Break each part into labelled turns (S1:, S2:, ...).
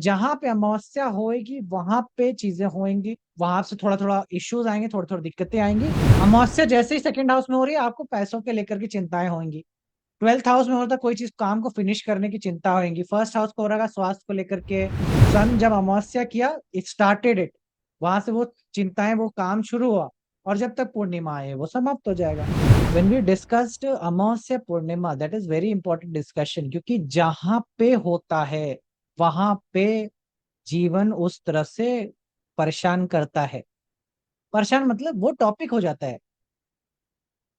S1: जहां पे अमावस्या होएगी वहां पे चीजें होंगी, वहां से थोड़ा थोड़ा इश्यूज आएंगे, थोड़ी थोड़ी दिक्कतें आएंगी। अमावस्या जैसे ही सेकंड हाउस में हो रही है आपको पैसों के लेकर के चिंताएं होंगी। ट्वेल्थ हाउस में होता है कोई चीज काम को फिनिश करने की चिंता होगी। फर्स्ट हाउस को हो रहा है स्वास्थ्य को लेकर के। सन जब अमावस्या किया इट स्टार्टेड इट, वहां से वो चिंताएं वो काम शुरू हुआ, और जब तक पूर्णिमा आए वो समाप्त हो जाएगा। When we discussed Amavasya Purnima, that is very important discussion, क्योंकि जहां पे होता है वहां पे जीवन उस तरह से परेशान करता है। परेशान मतलब वो टॉपिक हो जाता है।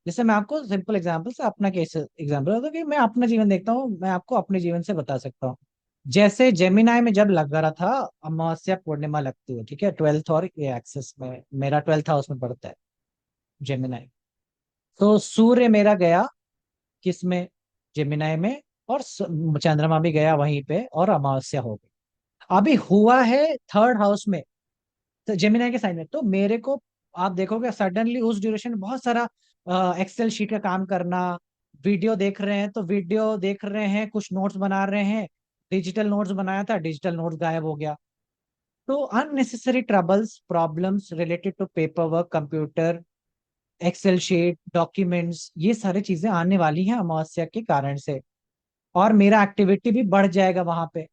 S1: जैसे मैं आपको सिंपल एग्जांपल से अपना केस एग्जांपल होता है कि मैं अपना जीवन देखता हूँ, मैं आपको अपने जीवन से बता सकता हूँ। जैसे जेमिनाई में जब लग रहा था अमावस्या पूर्णिमा लगती है, ठीक है, ट्वेल्थ और ये एक्सेस में मेरा ट्वेल्थ हाउस में पड़ता है जेमिनाई। तो सूर्य मेरा गया किस में, जेमिनाई में, और चंद्रमा भी गया वहीं पे और अमावस्या हो गई। अभी हुआ है थर्ड हाउस में, तो जेमिनाई के साइन में, तो मेरे को आप देखोगे सडनली उस ड्यूरेशन में बहुत सारा एक्सेल शीट का काम करना, वीडियो देख रहे हैं तो वीडियो देख रहे हैं, कुछ नोट्स बना रहे हैं, डिजिटल नोट्स बनाया था डिजिटल नोट्स गायब हो गया। तो unnecessary troubles problems related to paperwork, computer, Excel sheet, documents, ये सारी चीजें आने वाली हैं अमावस्या के कारण से। और मेरा एक्टिविटी भी बढ़ जाएगा वहां पे।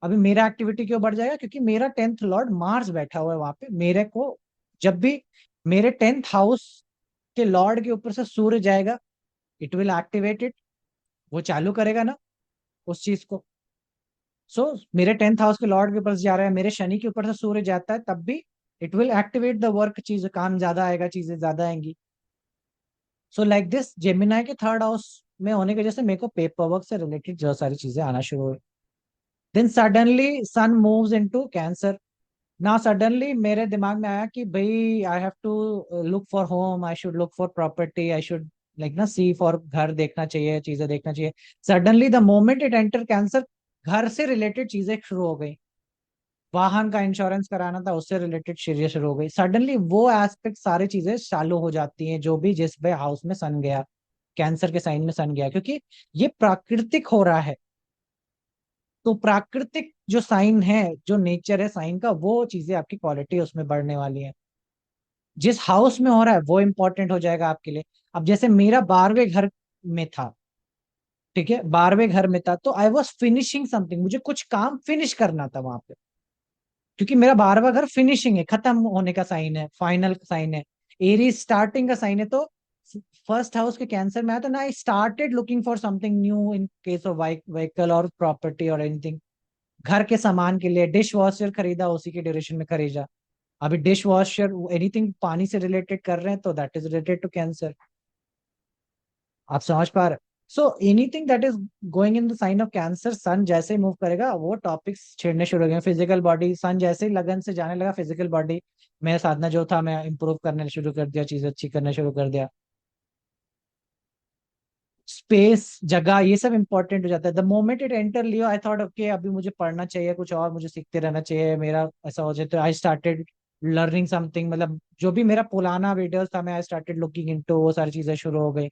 S1: अभी मेरा एक्टिविटी क्यों बढ़ जाएगा, क्योंकि मेरा टेंथ लॉर्ड मार्स बैठा हुआ है वहां पे। मेरे को जब भी मेरे टेंथ हाउस के लॉर्ड के ऊपर से सूर्य जाएगा इट विल एक्टिवेट इट, वो चालू करेगा ना उस चीज को। सो मेरे टेंथ हाउस के लॉर्ड के ऊपर से जा रहा है, मेरे शनि के ऊपर से सूर्य जाता है, तब भी it will activate the work, चीज काम ज्यादा आएगा, चीजें ज्यादा आएंगी। सो लाइक दिस जेमिनाई के थर्ड हाउस में होने की वजह से मेरे को पेपर वर्क से रिलेटेड जो सारी चीजें आना शुरू हुई। Then suddenly sun moves into Cancer. ना सडनली मेरे दिमाग में आया कि भाई I have to look for home, I should look for property, I should like ना सी फॉर, घर देखना चाहिए, चीजें देखना चाहिए। Suddenly the moment it enter Cancer, घर से रिलेटेड चीजें शुरू हो गई। वाहन का इंश्योरेंस कराना था उससे रिलेटेड चीजें शुरू हो गई। सडनली वो एस्पेक्ट सारी चीजें चालू हो जाती हैं जो भी जिस भी हाउस में सन गया, कैंसर के साइन में सन गया, क्योंकि ये प्राकृतिक हो रहा है। तो प्राकृतिक जो साइन है, जो नेचर है साइन का, वो चीजें आपकी क्वालिटी उसमें बढ़ने वाली है। जिस हाउस में हो रहा है वो इंपॉर्टेंट हो जाएगा आपके लिए। अब जैसे मेरा 12वें घर में था, ठीक है, 12वें घर में था, तो आई वॉज फिनिशिंग समथिंग, मुझे कुछ काम फिनिश करना था वहां पे, क्योंकि मेरा 12वां घर फिनिशिंग है, खत्म होने का साइन है, फाइनल साइन है। एरी स्टार्टिंग का साइन है। तो फर्स्ट हाउस के कैंसर में आया तो ना, I started looking for something new in case of vehicle और प्रॉपर्टी और एनीथिंग। घर के सामान के लिए डिश वॉशर खरीदा, उसी के ड्यूरेशन में खरीदा। अभी डिश वॉशर एनीथिंग पानी से रिलेटेड कर रहे हैं तो that is related to Cancer. आप समझ पा रहे? So anything that is going in the sign of Cancer, sun जैसे ही मूव करेगा वो टॉपिक्स छेड़ने शुरू हो गए। फिजिकल बॉडी, सन जैसे ही लगन से जाने लगा फिजिकल बॉडी, मेरा साधना जो था मैं इंप्रूव करने शुरू कर दिया, चीजें अच्छी करना शुरू कर दिया। स्पेस, जगह, ये सब इंपॉर्टेंट हो जाता है। The moment it enter Leo I thought okay अभी मुझे पढ़ना चाहिए, कुछ और मुझे सीखते रहना चाहिए, मेरा ऐसा हो जाए, तो आई स्टार्टेड लर्निंग समथिंग, मतलब जो भी मेरा पुराना वीडियोस था मैं आई स्टार्टेड लुकिंग इनटू, वो सारी चीजें शुरू हो गई।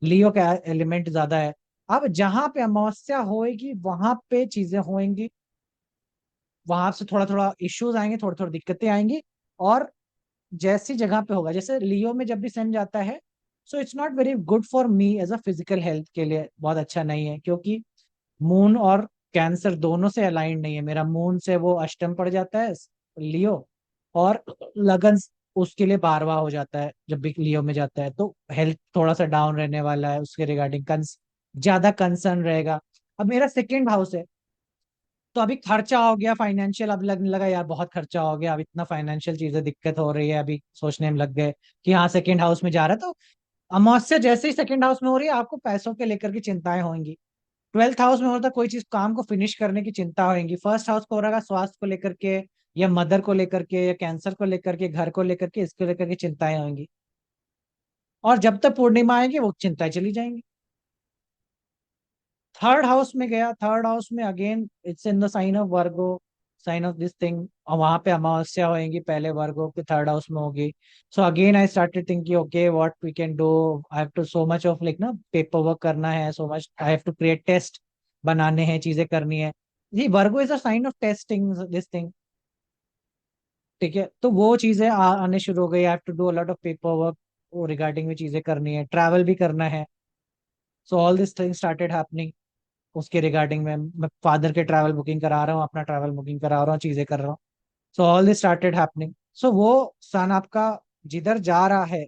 S1: लियो का एलिमेंट ज्यादा है। अब जहां पे अमावस्या होएगी वहां पे चीजें होंगी, वहां से थोड़ा थोड़ा इश्यूज आएंगे, थोड़ी थोड़ी दिक्कतें आएंगी। और जैसी जगह पे होगा, जैसे लियो में जब भी सन जाता है, so it's not very good for me as a physical health के लिए बहुत अच्छा नहीं है, क्योंकि मून और कैंसर दोनों से अलाइंड नहीं है। मेरा मून से वो अष्टम पड़ जाता है लियो, और लगन उसके लिए 12वां हो जाता है जब भी लियो में जाता है, तो हेल्थ थोड़ा सा डाउन रहने वाला है, उसके रिगार्डिंग ज्यादा कंसर्न रहेगा। अब मेरा सेकेंड हाउस है, तो अभी खर्चा हो गया फाइनेंशियल, अब लगने लगा यार बहुत खर्चा हो गया, अब इतना फाइनेंशियल चीजें दिक्कत हो रही है, अभी सोचने में लग गए कि हाँ सेकेंड हाउस में जा रहा है। तो अमावस्या जैसे ही सेकेंड हाउस में हो रही है आपको पैसों के लेकर की चिंताएं होंगी। ट्वेल्थ हाउस में होता है कोई चीज काम को फिनिश करने की चिंता होगी। फर्स्ट हाउस को हो रहा है स्वास्थ्य को लेकर के, या मदर को लेकर के, या कैंसर को लेकर के, घर को लेकर के, इसको लेकर के चिंताएं होंगी। और जब तक पूर्णिमा आएगी वो चिंताएं चली जाएंगी। थर्ड हाउस में गया, थर्ड हाउस में again it's in the sign of Virgo, sign of this thing, और वहां पे अमावस्या होएगी पहले वर्गो के थर्ड हाउस में होगी। So again I started thinking okay what we can do, I have to so much of like ना पेपर वर्क करना है, so much I have to create test बनाने हैं, चीजें करनी है। जी, Virgo is a sign of testing this thing. ठीक है, तो वो चीजें आने शुरू हो गई। I have to do a lot of paper work, वो रिगार्डिंग में चीजें करनी है, ट्रैवल भी करना है। सो all this thing started happening. उसके रिगार्डिंग में मैं फादर के ट्रैवल बुकिंग करा रहा हूँ, अपना ट्रैवल बुकिंग करा रहा हूँ, चीजें कर रहा हूँ। So all this started happening. So वो सन आपका जिधर जा रहा है,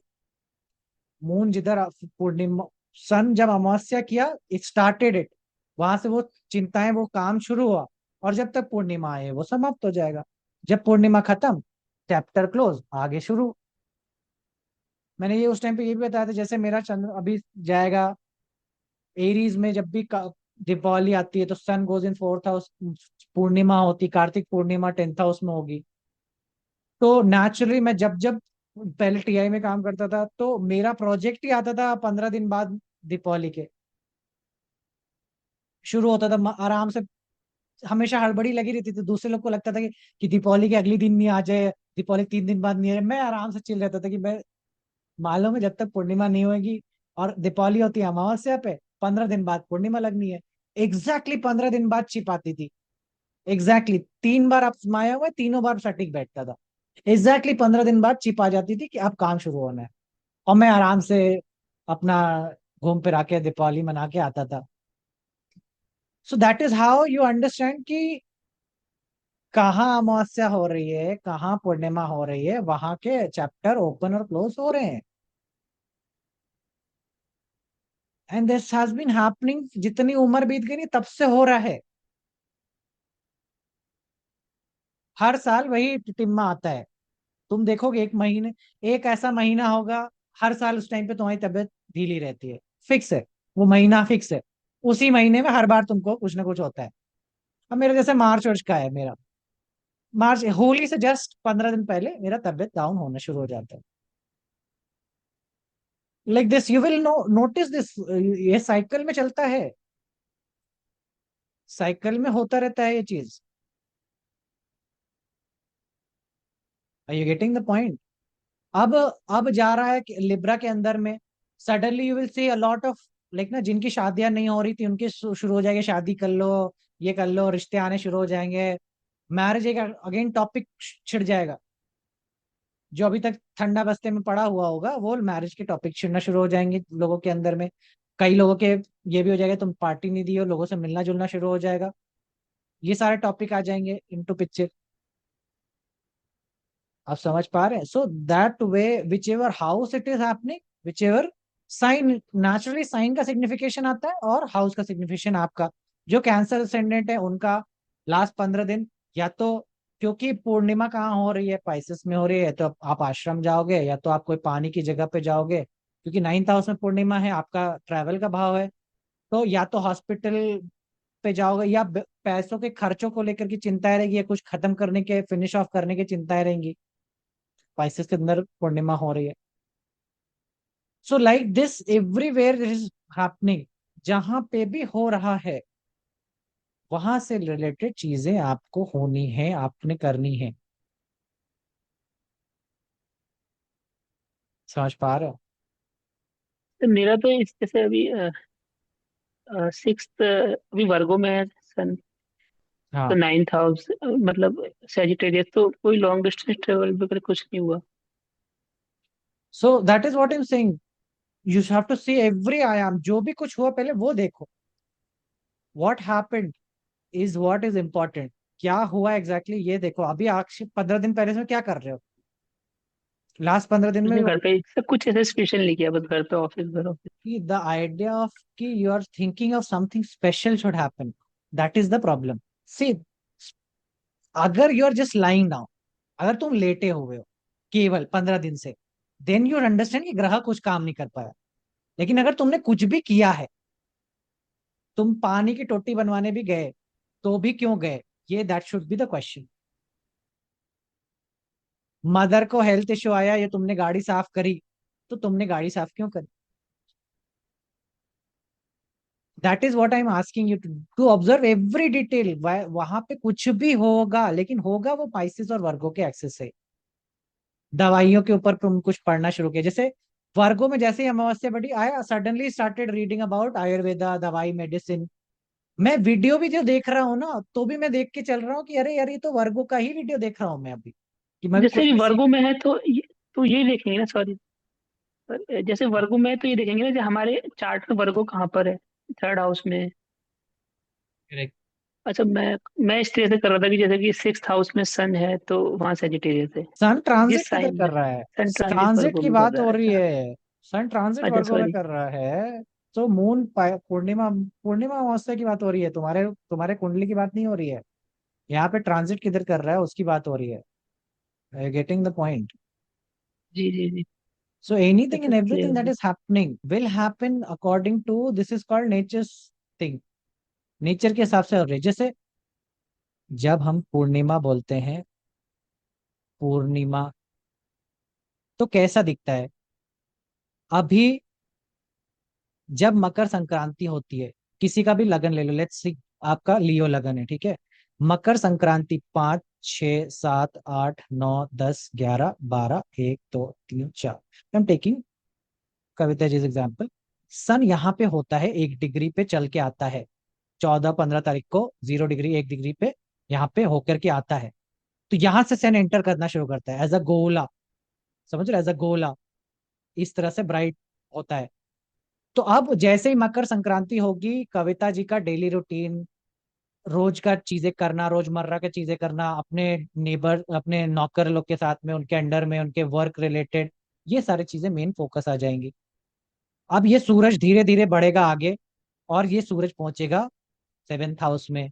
S1: मून जिधर पूर्णिमा, सन जब अमावस्या किया, इट स्टार्टेड इट, वहां से वो चिंताएं, वो काम शुरू हुआ। और जब तक पूर्णिमा आए वो समाप्त हो जाएगा। जब पूर्णिमा खत्म, चैप्टर क्लोज, आगे शुरू। मैंने ये उस टाइम पे ये भी बताया था, जैसे मेरा चंद्र अभी जाएगा एरीज में। जब भी दीपावली आती है तो sun goes in fourth house, पूर्णिमा होती, कार्तिक पूर्णिमा टेंथ हाउस में होगी। तो नेचुरली मैं जब जब पहले टीआई में काम करता था, तो मेरा प्रोजेक्ट ही आता था 15 दिन बाद दीपावली के। शुरू होता था आराम से। हमेशा हड़बड़ी लगी रहती थी, दूसरे लोग को लगता था कि दीपावली के अगले दिन नहीं आ जाए, दीपावली 3 दिन बाद नहीं आ जाए। मैं आराम से चिल रहता था कि मैं, मालूम है जब तक पूर्णिमा नहीं होगी, और दीपावली होती है अमावस्या पे, 15 दिन बाद पूर्णिमा लगनी है। एग्जैक्टली 15 दिन बाद छिप आती थी। एग्जैक्टली 3 बार आप समाया हुआ है, तीनों बार सटीक बैठता था। एग्जैक्टली 15 दिन बाद छिप आ जाती थी कि अब काम शुरू होना है। और मैं आराम से अपना घूम फिर आके दीपावली मना के आता था। सो that is how you understand कि कहाँ अमावस्या हो रही है, कहाँ पूर्णिमा हो रही है, वहां के चैप्टर ओपन और क्लोज हो रहे हैं। And this has been happening, जितनी उम्र बीत गई तब से हो रहा है। हर साल वही टिम्मा आता है। तुम देखोगे एक महीने, एक ऐसा महीना होगा हर साल, उस टाइम पे तुम्हारी तबीयत ढीली रहती है, फिक्स है। वो महीना फिक्स है। उसी महीने में हर बार तुमको कुछ ना कुछ होता है। अब मेरा जैसे मार्च वर्ष का है मेरा, मार्च होली से जस्ट 15 दिन पहले मेरा तबीयत डाउन होना शुरू हो जाता है। Like this you will notice this, ये साइकिल में चलता है। साइकिल में होता रहता है ये चीज। Are you getting the point? अब जा रहा है लिब्रा के अंदर में। Suddenly you will see a lot of, like ना, जिनकी शादियां नहीं हो रही थी उनके शुरू हो जाएंगे, शादी कर लो, ये कर लो, रिश्ते आने शुरू हो जाएंगे। मैरिज एक अगेन टॉपिक छिड़ जाएगा। जो अभी तक ठंडा बस्ते में पड़ा हुआ होगा, वो मैरिज के टॉपिक छिड़ना शुरू हो जाएंगे लोगों के अंदर में। कई लोगों के ये भी हो जाएगा, तुम पार्टी नहीं दी हो, लोगों से मिलना जुलना शुरू हो जाएगा। ये सारे टॉपिक आ जाएंगे इनटू पिक्चर। आप समझ पा रहे हैं? So that way, whichever house it is happening, whichever sign, naturally sign का सिग्निफिकेशन आता है और हाउस का सिग्निफिकेशन आपका। जो कैंसर असेंडेंट है उनका लास्ट 15 दिन, या तो, क्योंकि पूर्णिमा कहाँ हो रही है, पाइसेस में हो रही है, तो आप आश्रम जाओगे, या तो आप कोई पानी की जगह पे जाओगे, क्योंकि 9th हाउस में पूर्णिमा है, आपका ट्रैवल का भाव है। तो या तो हॉस्पिटल पे जाओगे, या पैसों के खर्चों को लेकर की चिंताएं रहेगी, या कुछ खत्म करने के, फिनिश ऑफ करने की चिंताएं रहेंगी। स्पाइसेस के अंदर पूर्णिमा हो रही है। So like this everywhere is happening. जहां पे भी हो रहा है, वहां से रिलेटेड चीजें आपको होनी है, आपने करनी है। समझ पा रहे हो?
S2: तो मेरा तो इस जैसे अभी सिक्स अभी वर्गो में है सन। तो
S1: हाँ।
S2: 9th हाउस मतलब सेजिटेरियस, तो कोई लॉन्ग डिस्टेंस ट्रेवल वगैरह कुछ नहीं हुआ।
S1: So that is what I am saying. You have to see every आयाम, जो भी कुछ हुआ पहले वो देखो। What happened is what is important. क्या हुआ एग्जैक्टली exactly, ये देखो। अभी आखिर 15 दिन पहले से क्या कर रहे हो, लास्ट 15 दिन
S2: कुछ
S1: में।
S2: नहीं, घर पे ही सब कुछ ऐसे स्पेशल नहीं किया, बस घर पे ऑफिस घर ऑफिस।
S1: द आइडिया ऑफ कि you are thinking of something special should happen, that is the problem. See, अगर you are just lying down, अगर तुम लेटे हुए हो केवल 15 दिन से, देन यू अंडरस्टैंड कि ग्रह कुछ काम नहीं कर पाया। लेकिन अगर तुमने कुछ भी किया है, तुम पानी की टोटी बनवाने भी गए, तो भी क्यों गए, ये that should be the question. Mother को हेल्थ इश्यू आया, ये तुमने गाड़ी साफ करी, तो तुमने गाड़ी साफ क्यों करी? That is what I am asking you to observe every detail. वहां पे कुछ भी होगा, लेकिन होगा वो पाइसेस और वर्गो के एक्सेस से। दवाइयों के ऊपर तुम कुछ पढ़ना शुरू किया, जैसे वर्गो में जैसे ही अमावस्या बढ़ी, आया suddenly started reading about Ayurveda, दवाई, मेडिसिन, मैं वीडियो भी जो देख रहा हूँ ना, तो भी मैं देख के चल रहा हूँ कि अरे यार ये तो वर्गो का ही वीडियो देख रहा हूँ मैं अभी, कि मैं भी
S2: जैसे
S1: कुछ
S2: भी
S1: भी सीख।
S2: वर्गो में है तो ये देखेंगे ना, सॉरी, जैसे वर्गो में है तो ये देखेंगे ना, जो हमारे चार्ट में वर्गो कहाँ पर है, थर्ड हाउस में है।
S1: करेक्ट।
S2: अच्छा, मैं इस तरह से कर रहा था कि जैसे कि सिक्स हाउस में सन है तो वहां सेजिटेरियस है,
S1: सन ट्रांजिट
S2: जिस
S1: किधर
S2: साइन
S1: कर
S2: में
S1: रहा है?
S2: सन ट्रांजिट
S1: ट्रांजिट
S2: वर्गो
S1: की
S2: में कर
S1: बात
S2: रहा
S1: हो
S2: है।
S1: रही
S2: अच्छा।
S1: है। सन ट्रांजिट
S2: अच्छा
S1: वर्गो में
S2: सॉरी।
S1: कर रहा है। तो मून पूर्णिमा पूर्णिमा अमावस्या की बात हो रही है, तुम्हारे तुम्हारे कुंडली की बात नहीं हो रही है। यहाँ पे ट्रांजिट किधर कर रहा है उसकी बात हो रही है। Getting the point?
S2: जी जी जी।
S1: So anything
S2: अच्छा
S1: and
S2: क्लियर
S1: everything
S2: हो
S1: that
S2: गया।
S1: is happening will happen according to, this is called nature's thing, nature के हिसाब से हो रही है। जैसे जब हम पूर्णिमा बोलते हैं, पूर्णिमा, तो कैसा दिखता है? अभी जब मकर संक्रांति होती है, किसी का भी लगन ले लो, लेट्स सी आपका लियो लगन है, ठीक है। Makar Sankranti 5, 6, 7, 8, 9, 10, 11, 12, 1, 2, 3, 4, I am taking Kavita ji example. Sun यहाँ पे होता है 1 डिग्री पे चल के आता है, 14-15 तारीख को 0 डिग्री 1 डिग्री पे यहाँ पे होकर के आता है। तो यहाँ से सन एंटर करना शुरू करता है एज अ गोला, समझ रहे, एज अ गोला, इस तरह से ब्राइट होता है। तो अब जैसे ही मकर संक्रांति होगी, कविता जी का डेली रूटीन, रोज का चीजें करना, रोजमर्रा के चीजें करना, अपने नेबर, अपने नौकर लोग के साथ में, उनके अंडर में, उनके वर्क रिलेटेड, ये सारी चीजें मेन फोकस आ जाएंगी। अब ये सूरज धीरे धीरे बढ़ेगा आगे, और ये सूरज पहुंचेगा 7th हाउस में।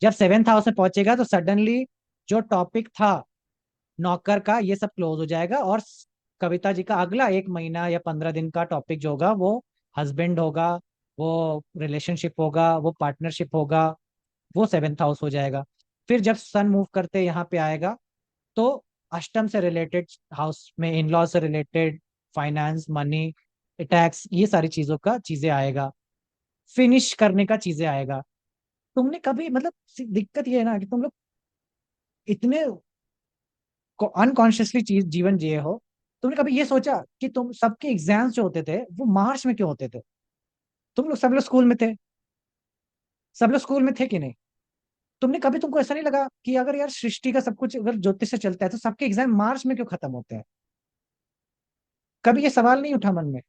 S1: जब 7th हाउस में पहुंचेगा तो सडनली जो टॉपिक था नौकर का, ये सब क्लोज हो जाएगा, और कविता जी का अगला 1 महीना या 15 दिन का टॉपिक जो होगा वो हस्बैंड होगा, वो रिलेशनशिप होगा, वो पार्टनरशिप होगा, वो 7th हाउस हो जाएगा। फिर जब सन मूव करते यहाँ पे आएगा, तो अष्टम से रिलेटेड हाउस में, इन लॉ से रिलेटेड, फाइनेंस, मनी, टैक्स, ये सारी चीजों का चीजें आएगा, फिनिश करने का चीजें आएगा। तुमने कभी मतलब दिक्कत ये है ना कि तुम लोग इतने अनकॉन्शियसली चीज जीवन जिए हो। तुमने कभी ये सोचा कि तुम सबके एग्जाम्स जो होते थे वो मार्च में क्यों होते थे? तुम लोग सब लोग स्कूल में थे, सब लोग स्कूल में थे कि नहीं? तुमने कभी, तुमको ऐसा नहीं लगा कि अगर यार सृष्टि का सब कुछ अगर ज्योतिष से चलता है तो सबके एग्जाम मार्च में क्यों खत्म होते हैं? कभी ये सवाल नहीं उठा मन में?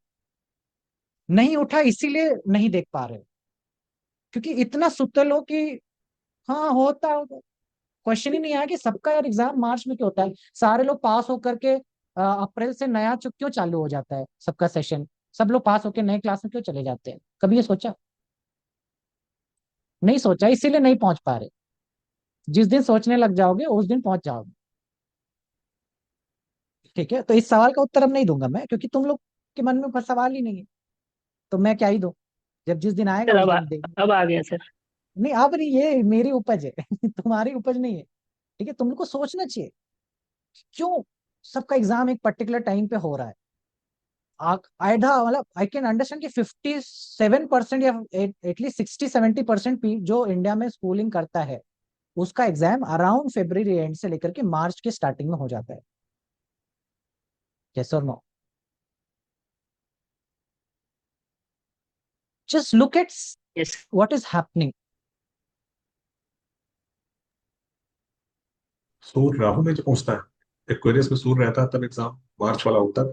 S1: नहीं उठा इसीलिए नहीं देख पा रहे हो, क्योंकि इतना सुतल हो कि हाँ होता होगा। क्वेश्चन ही नहीं आया कि सबका यार एग्जाम मार्च में क्यों होता है, सारे लोग पास होकर के अप्रैल से नया क्यों चालू हो जाता है सबका सेशन, सब लोग पास होकर नए क्लास में क्यों चले जाते हैं? कभी ये सोचा? नहीं सोचा, इसीलिए नहीं पहुंच पा रहे। जिस दिन सोचने लग जाओगे उस दिन पहुंच जाओगे। ठीक है, तो इस सवाल का उत्तर अब नहीं दूंगा मैं, क्योंकि तुम लोग के मन में कोई सवाल ही नहीं है, तो मैं क्या ही दूं? जब जिस दिन आएगा
S2: सर
S1: उस दिन देख।
S2: अब आ गया सर।
S1: नहीं, अब नहीं, ये मेरी उपज है तुम्हारी उपज नहीं है। ठीक है, तुम लोग को सोचना चाहिए क्यों सबका एग्जाम एक पर्टिकुलर टाइम पे हो रहा है। आधा मतलब आई कैन अंडरस्टैंड कि 57% या एटलीस्ट 60-70% जो इंडिया में स्कूलिंग करता है, उसका एग्जाम अराउंड फेब्रुवरी एंड से लेकर के मार्च के स्टार्टिंग में हो जाता है। यस और no? Just look at
S2: yes.
S1: What is happening.
S3: सूर्य राहु में जो पहुंचता है, एक्वेरियस में सूर्य रहता है, तब एग्जाम मार्च वाला होता है।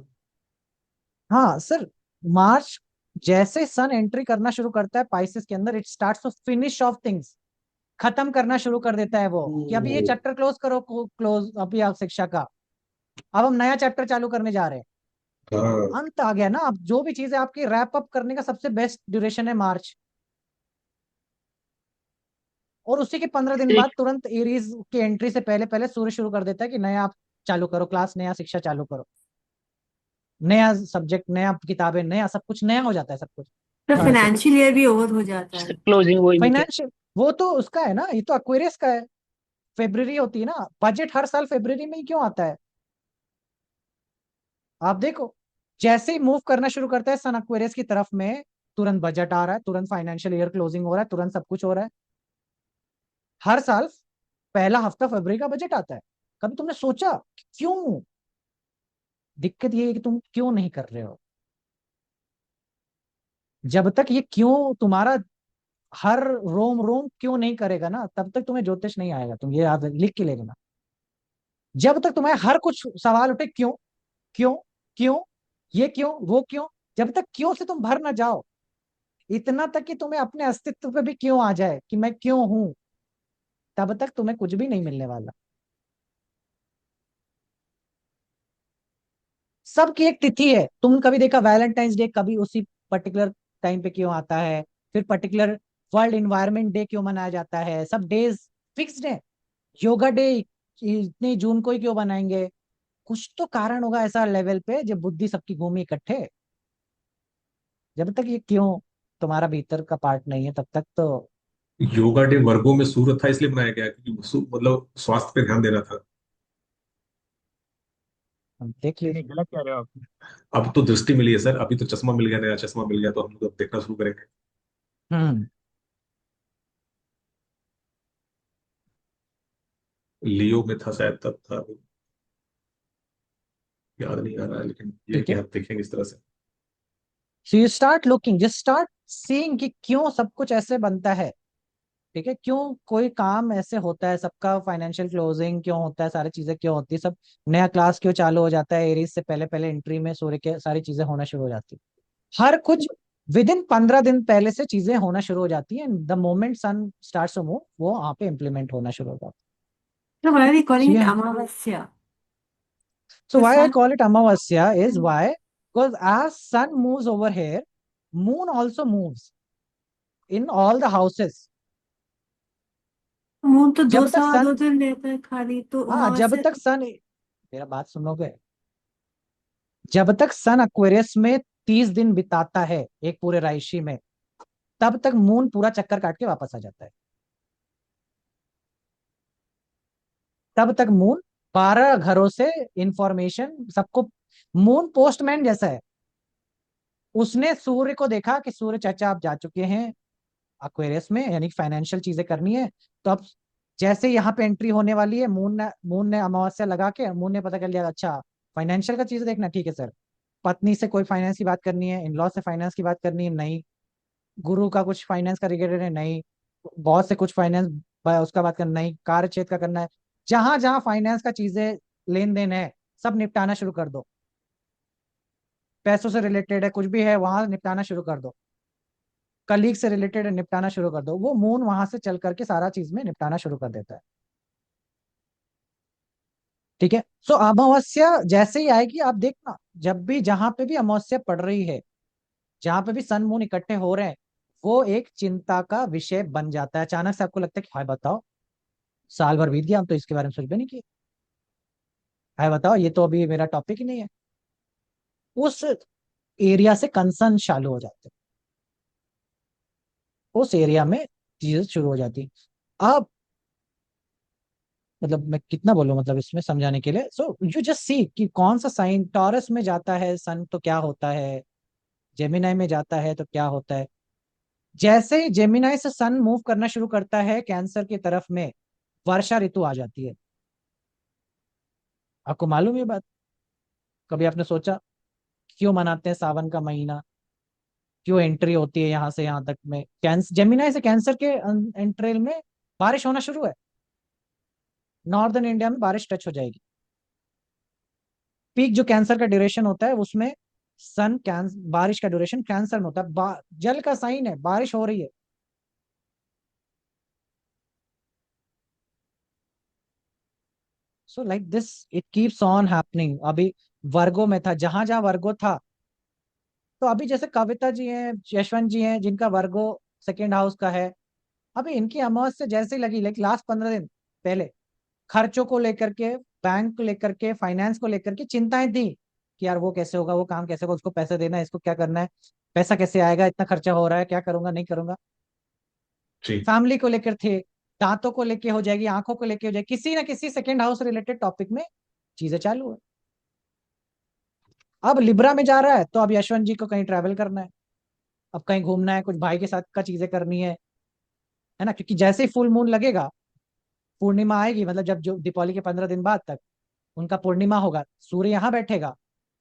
S1: हाँ सर, मार्च जैसे सन एंट्री करना शुरू करता है पाइसेस के अंदर, it starts to finish off things, खत्म करना शुरू कर देता है वो, कि अभी ये
S3: ओ,
S1: चैप्टर क्लोज करो, क्लोज अभी आप शिक्षा का, अब हम नया चैप्टर चालू करने जा रहे हैं।
S3: हाँ
S1: अंत आ गया ना, अब जो भी चीजें आपकी रैप अप करने का सबसे बेस्ट ड्यूरेशन है मार्च। और उसी के 15 दिन
S2: एक
S1: बाद तुरंत एरीज की एंट्री से पहले पहले सूर्य शुरू कर देता है कि नया आप चालू करो क्लास, नया शिक्षा चालू करो, नया सब्जेक्ट, नया किताबें, नया सब कुछ नया हो जाता है सब कुछ।
S4: तो
S1: हाँ ऐसे
S4: फाइनेंशियल ईयर भी ओवर हो जाता है।
S2: क्लोजिंग वही में थे।
S1: फाइनेंशियल, वो तो उसका है ना, ये तो अक्वेरियस का है। फेब्रुवरी होती है ना, बजट हर साल फेब्रुवरी में ही क्यों आता है? आप देखो, जैसे ही मूव करना शुरू करता है सन अक्वेरियस की तरफ में, तुरंत बजट आ रहा है, तुरंत फाइनेंशियल ईयर क्लोजिंग हो रहा है, तुरंत सब कुछ हो रहा है। हर साल पहला हफ्ता फरवरी का बजट आता है। कभी तुमने सोचा कि क्यों? दिक्कत ये है कि तुम क्यों नहीं कर रहे हो। जब तक ये क्यों तुम्हारा हर रोम रोम क्यों नहीं करेगा ना, तब तक तुम्हें ज्योतिष नहीं आएगा। तुम ये याद लिख के ले लेना। जब तक तुम्हें हर कुछ सवाल उठे, क्यों क्यों क्यों, ये क्यों वो क्यों, जब तक क्यों से तुम भर ना जाओ, इतना तक कि तुम्हें अपने अस्तित्व पे भी क्यों आ जाए कि मैं क्यों हूं, तब तक तुम्हें कुछ भी नहीं मिलने वाला। सबकी एक तिथि है। तुम कभी देखा वैलेंटाइंस डे कभी उसी पर्टिकुलर टाइम पे क्यों आता है, फिर पर्टिकुलर वर्ल्ड इन्वायरमेंट डे क्यों मनाया जाता है, सब डेज फिक्स्ड है। योगा डे इतने जून को ही क्यों बनाएंगे, कुछ तो कारण होगा ऐसा लेवल पे जब बुद्धि सबकी घूमी इकट्ठे। जब तक ये क्यों तुम्हारा भीतर का पार्ट नहीं है, तब तक तो
S3: योगा डे वर्गों में सूर्य था इसलिए बनाया गया क्योंकि मतलब स्वास्थ्य पे ध्यान देना था।
S1: हम देख
S4: नहीं
S1: लीजिए।
S4: नहीं, गलत कह रहे हो आप।
S3: अब तो दृष्टि मिली है सर, अभी तो चश्मा मिल गया, नया चश्मा मिल गया, तो हम लोग अब देखना शुरू करेंगे।
S1: हम्म।
S3: लियो में था शायद, तब था, याद नहीं आ रहा है, लेकिन ये है
S1: ठीक
S3: कि
S1: है।
S3: आप देखेंगे इस तरह से।
S1: So you start looking, just start seeing कि क्यों सब कुछ ऐसे बनता है। ठीक है, क्यों कोई काम ऐसे होता है, सबका फाइनेंशियल क्लोजिंग क्यों होता है, सारी चीजें क्यों होती है, सब नया क्लास क्यों चालू हो जाता है, एरीज से पहले पहले एंट्री में सूर्य के सारी चीजें होना शुरू हो जाती है। हर कुछ विद इन 15 दिन पहले से चीजें होना शुरू हो जाती है। The moment sun starts to move, वो वहां पे इम्प्लीमेंट होना शुरू हो जाता
S5: So why are we
S1: है।
S5: calling it Amavasya?
S1: So
S5: The
S1: why I
S5: sun.
S1: call it Amavasya is why, because as sun moves over here, moon also moves in all the houses.
S5: Moon तो दो
S1: जब तक
S5: सवा
S1: सन,
S5: दो दिन रहता है खाली, तो
S1: हाँ जब
S5: अमावस्या
S1: तक
S5: तो।
S1: सन, मेरा बात सुनोगे, जब तक सन अक्वेरियस में 30 दिन बिताता है एक पूरे राशि में, तब तक मून पूरा चक्कर काट के वापस आ जाता है। तब तक मून 12 घरों से इंफॉर्मेशन सबको, मून पोस्टमैन जैसा है। उसने सूर्य को देखा कि सूर्य चाचा आप जा चुके हैं अक्वेरियस में, यानी फाइनेंशियल चीजें करनी है, तो अब जैसे यहाँ पे एंट्री होने वाली है, मून ने अमावस्या लगा के मून ने पता कर लिया, अच्छा फाइनेंशियल का चीज देखना, ठीक है सर। पत्नी से कोई फाइनेंस की बात करनी है, इन लॉ से फाइनेंस की बात करनी है, नहीं। गुरु का कुछ फाइनेंस का रिलेटेड है, नहीं। बॉस से कुछ फाइनेंस उसका बात करना, नहीं। कार्य क्षेत्र का करना है। जहां जहां फाइनेंस का चीजें लेन देन है, सब निपटाना शुरू कर दो। पैसों से रिलेटेड है, कुछ भी है वहां निपटाना शुरू कर दो। कलीग से रिलेटेड निपटाना शुरू कर दो। वो मून वहां से चल करके सारा चीज में निपटाना शुरू कर देता है। ठीक है। सो अमावस्या जैसे ही आएगी, आप देखना, जब भी जहां पे भी अमावस्या पड़ रही है, जहां पे भी सन मून इकट्ठे हो रहे हैं, वो एक चिंता का विषय बन जाता है। अचानक से आपको लगता है कि हाय बताओ, साल भर बीत गया, हम तो इसके बारे में सोच भी नहीं किए। हाय बताओ, ये तो अभी मेरा टॉपिक ही नहीं है। उस एरिया से कंसर्न चालू हो जाते हैं, उस एरिया में चीजें शुरू हो जाती हैं। अब मतलब मैं कितना बोलूं, मतलब इसमें समझाने के लिए, सो यू जस्ट सी कि कौन सा साइन टॉरस में जाता है सन तो क्या होता है, जेमिनाई में जाता है तो क्या होता है। जैसे ही जेमिनाई से सन मूव करना शुरू करता है कैंसर की तरफ में, वर्षा ऋतु आ जाती है। आपको मालूम ये बात? कभी आपने सोचा क्यों मनाते हैं सावन का महीना, क्यों एंट्री होती है यहाँ से यहाँ तक में, कैंसर जेमिनाई से कैंसर के एंट्रेल में बारिश होना शुरू है। नॉर्दर्न इंडिया में बारिश टच हो जाएगी। पीक जो कैंसर का ड्यूरेशन होता है उसमें सन कैंसर, बारिश का ड्यूरेशन कैंसर में होता है। जल का साइन है, बारिश हो रही है। So like this it keeps on happening. अभी वर्गो में था, जहां जहां वर्गो था, तो अभी जैसे कविता जी हैं, यशवंत जी हैं, जिनका वर्गो सेकेंड हाउस का है, अभी इनकी अमावस्या जैसे ही लगी, लाइक लास्ट 15 दिन पहले, खर्चों को लेकर के, बैंक को लेकर के, फाइनेंस को लेकर के चिंताएं थी कि यार वो कैसे होगा, वो काम कैसे होगा, उसको पैसे देना है, इसको क्या करना है, पैसा कैसे आएगा, इतना खर्चा हो रहा है, क्या करूंगा नहीं करूंगा।
S3: जी।
S1: फैमिली को लेकर थे, दांतों को लेके हो जाएगी, आंखों को लेके हो जाएगी, किसी ना किसी सेकेंड हाउस रिलेटेड टॉपिक में चीजें चालू है। अब लिब्रा में जा रहा है, तो अब यशवंत जी को कहीं ट्रैवल करना है, अब कहीं घूमना है, कुछ भाई के साथ का चीजें करनी है ना, क्योंकि जैसे ही फुल मून लगेगा, पूर्णिमा आएगी, मतलब जब जो दीपावली के 15 दिन बाद तक उनका पूर्णिमा होगा, सूर्य यहाँ बैठेगा,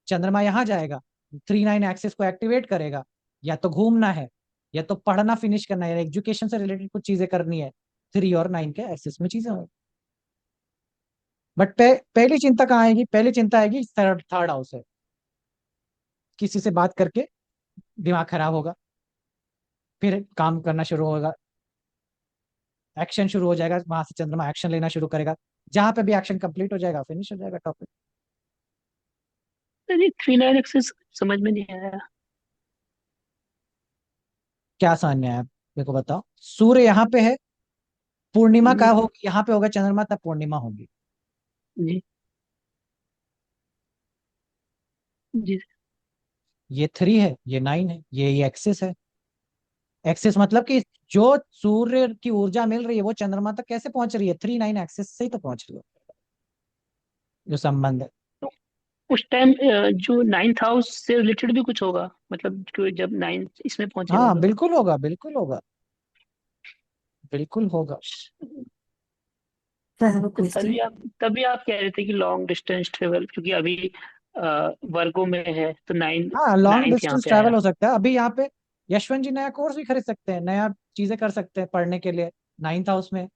S1: चंद्रमा यहाँ जाएगा, 3-9 एक्सिस को एक्टिवेट करेगा। या तो घूमना है, या तो पढ़ना फिनिश करना है या एजुकेशन से रिलेटेड कुछ चीजें करनी है, 3 और 9 के एक्सेस में चीजें होंगी। बट पहली चिंता कहाँ आएगी? पहली चिंता आएगी थर्ड थर्ड हाउस है। किसी से बात करके दिमाग खराब होगा, फिर काम करना शुरू होगा, एक्शन शुरू हो जाएगा, वहां से चंद्रमा एक्शन लेना शुरू करेगा, जहां पे भी एक्शन कंप्लीट हो जाएगा फिनिश हो जाएगा टॉपिक।
S2: अरे 3 9 एक्सेस समझ में नहीं आया।
S1: क्या समझ में आया मेरे को बताओ? सूर्य यहाँ पे है, पूर्णिमा का
S2: हम्म,
S1: होगी, यहाँ पे होगा चंद्रमा, तब पूर्णिमा होगी।
S2: जी जी।
S1: ये 3 है, ये 9 है, ये एक्सिस है। एक्सिस मतलब कि जो सूर्य की ऊर्जा मिल रही है वो चंद्रमा तक कैसे पहुंच रही है? 3 9 एक्सिस से ही तो पहुंच रही है, जो संबंध है।
S2: तो उस टाइम जो 9th हाउस से रिलेटेड भी कुछ होगा, मतलब जब 9th इसमें पहुंचेगा
S1: हाँ
S2: तो।
S1: बिल्कुल होगा, बिल्कुल होगा, बिल्कुल होगा।
S5: सर
S2: तो
S5: क्वेश्चन।
S2: तभी आप कह रहे थे कि लॉन्ग डिस्टेंस ट्रेवल, क्योंकि अभी वर्गो में है तो
S1: हाँ लॉन्ग
S2: 9th यहाँ
S1: डिस्टेंस
S2: पे
S1: ट्रैवल
S2: आया।
S1: हो सकता है। अभी यहाँ पे यशवंत जी नया कोर्स भी खरीद सकते हैं, नया चीजें कर सकते हैं पढ़ने के लिए 9th हाउस में।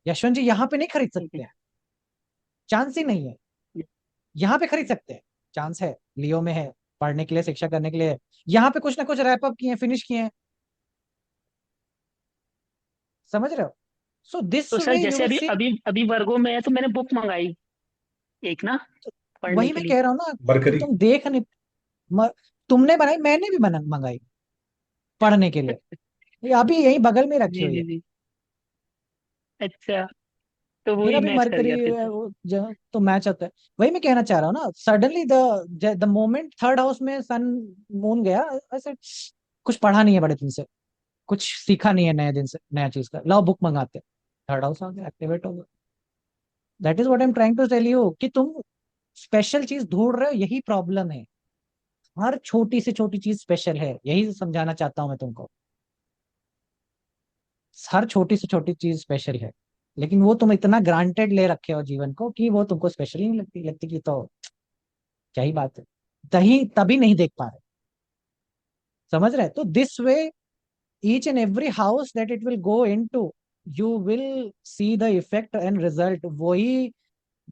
S1: यशवंत जी यहाँ पे नहीं खरीद
S2: ठीक है।
S1: सकते हैं, चांस ही नहीं है। यहाँ पे खरीद सकते हैं, चांस है, लियो में है, पढ़ने के लिए, शिक्षा करने के लिए। यहाँ पे कुछ ना कुछ रैप अप किए हैं, फिनिश किए हैं, समझ रहे हो? सो दिस
S2: तो सर
S1: वे यू
S2: जैसे
S1: विल
S2: अभी
S1: सी।
S2: अभी अभी वर्गो में है तो मैंने बुक मंगाई एक ना, पढ़ने
S1: वही
S2: के
S1: मैं
S2: लिए।
S1: कह रहा हूँ ना कि
S3: मरकरी।
S1: तुम देख नहीं, म, तुमने बनाई, मैंने भी मंगाई पढ़ने के लिए, ये अभी यही बगल में रखी
S2: जी
S1: हुई
S2: जी
S1: है।
S2: जी। अच्छा, तो
S1: मेरा
S2: वही
S1: भी
S2: मैच कर
S1: मरकरी
S2: गया फिर तो।
S1: तो मैच होता है। वही मैं कहना चाह रहा हूँ ना, suddenly the moment third house में सन मून गया, ऐसे कुछ पढ़ा नहीं है बड़े दिन से, कुछ सीखा नहीं है नए दिन से, नया चीज का, लाओ बुक मंगाते, थर्ड हाउस आ गया, एक्टिवेट हो गया। That is what I am trying to tell you कि तुम स्पेशल चीज ढूंढ रहे हो, यही प्रॉब्लम है। हर छोटी से छोटी चीज स्पेशल है, यही समझाना चाहता हूं मैं तुमको। हर छोटी से छोटी चीज स्पेशल है, लेकिन वो तुम इतना ग्रांटेड ले रखे हो जीवन को कि वो तुमको स्पेशल ही नहीं लगती, लगती कि तो क्या ही बात है, तही तभी नहीं देख पा रहे, समझ रहे? तो this way each and every house that it will go into, you will see the effect and result। वही